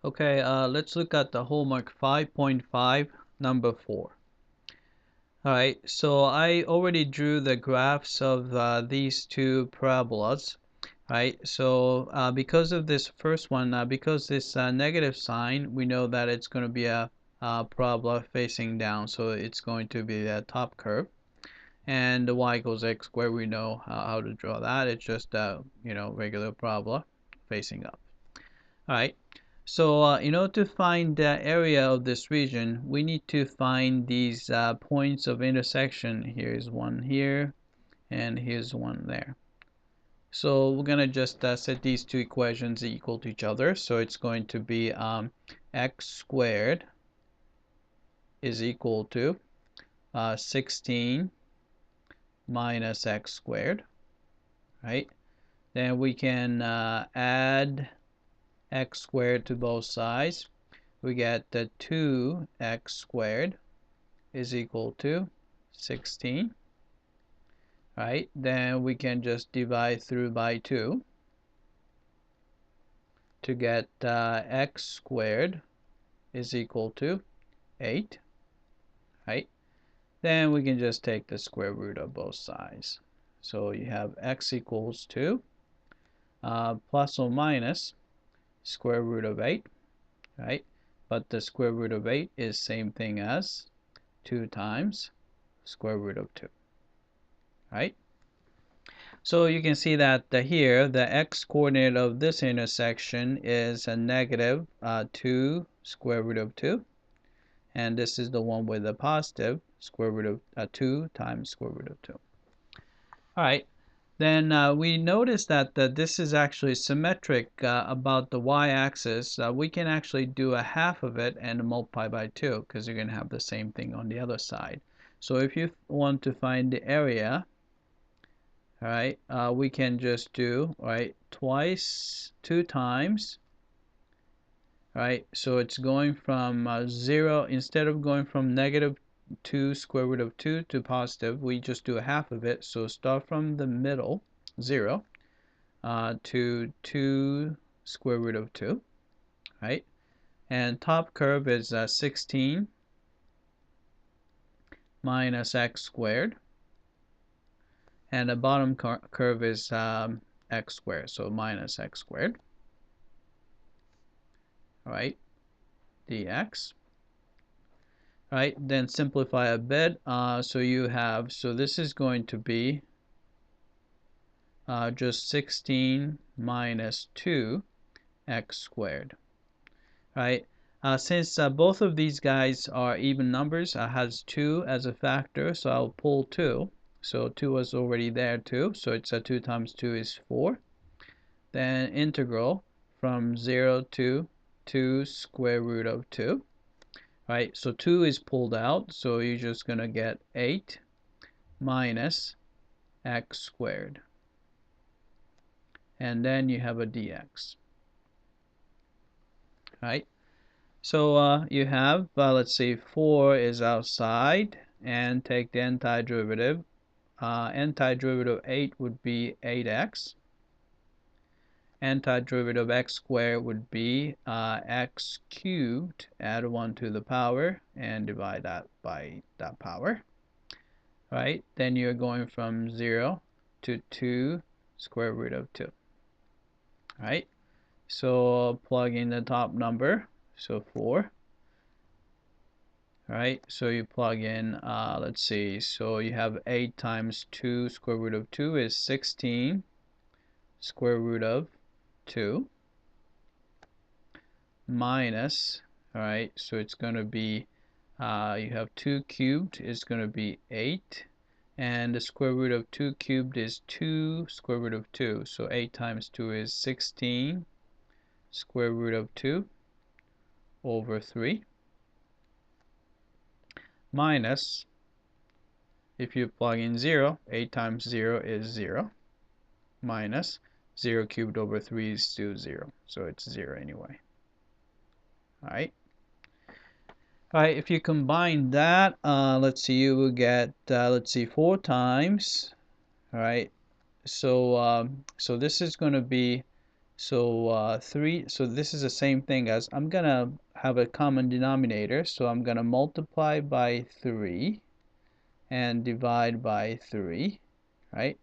Okay, let's look at the homework 5.5, number 4. Alright, so I already drew the graphs of these two parabolas. Right, so because of this first one, because this negative sign, we know that it's going to be a parabola facing down, so it's going to be the top curve. And the y equals x squared, we know how to draw that. It's just regular parabola facing up. Alright, so in order to find the area of this region, we need to find these points of intersection. Here's one here, and here's one there. So we're going to just set these two equations equal to each other. So it's going to be x squared is equal to 16 minus x squared, right? Then we can add x squared to both sides. We get the 2x squared is equal to 16. Right? Then we can just divide through by 2 to get x squared is equal to 8. Right? Then we can just take the square root of both sides. So you have x equals to plus or minus square root of 8. Right? But the square root of 8 is same thing as 2 times square root of 2. Right? So you can see that here the x coordinate of this intersection is a negative 2 square root of 2, and this is the one with the positive square root of 2 times square root of 2. Alright, then we notice that this is actually symmetric about the y-axis. We can actually do a half of it and multiply by 2 because you're going to have the same thing on the other side. So if you want to find the area, alright, we can just do, right, twice, 2 times, right, so it's going from 0, instead of going from negative 2 square root of 2 to positive, we just do a half of it. So start from the middle, 0, to 2 square root of 2, right, and top curve is 16 minus x squared, and the bottom curve is x squared, so minus x squared, right, dx. Right, then simplify a bit. So you have, so this is going to be just 16 minus 2 x squared. Right, since both of these guys are even numbers, has 2 as a factor, so I'll pull 2. So 2 was already there too, so it's 2 times 2 is 4. Then integral from 0 to 2 square root of 2. Right, so 2 is pulled out, so you're just going to get 8 minus x squared. And then you have a dx. Right, so you have, let's see, 4 is outside, and take the antiderivative. Antiderivative of 8 would be 8x. Antiderivative of x squared would be x cubed, add 1 to the power, and divide that by that power. Right, then you're going from 0 to 2 square root of 2. Right, so plug in the top number, so 4. Right, so you plug in, let's see, so you have 8 times 2 square root of 2 is 16 square root of 2 minus, alright, so it's going to be, you have 2 cubed is going to be 8, and the square root of 2 cubed is 2 square root of 2, so 8 times 2 is 16 square root of 2 over 3 minus, if you plug in 0, 8 times 0 is 0, minus 0 cubed over 3 is still 0, so it's 0 anyway. Alright. Alright, if you combine that, let's see, you will get, let's see, 4 times, alright, so so this is going to be So 3, so this is the same thing as I'm gonna have a common denominator, so I'm gonna multiply by 3 and divide by 3, right?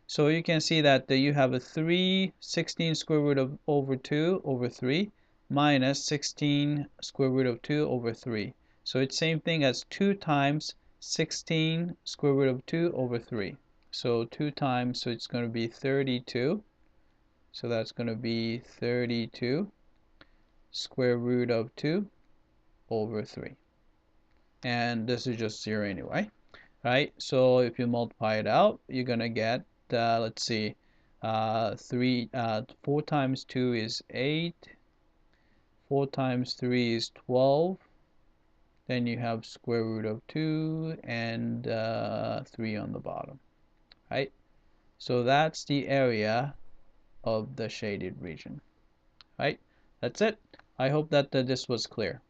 So you can see that you have a 3/16 square root of over 2 over 3 minus 16 square root of 2 over 3. So it's same thing as 2 times 16 square root of 2 over 3. So 2 times, so it's going to be 32. So that's going to be 32 square root of 2 over 3. And this is just 0 anyway, right? So if you multiply it out, you're going to get, let's see, 4 times 2 is 8. 4 times 3 is 12. Then you have square root of 2 and 3 on the bottom, right? So that's the area of the shaded region, right? That's it. I hope that this was clear.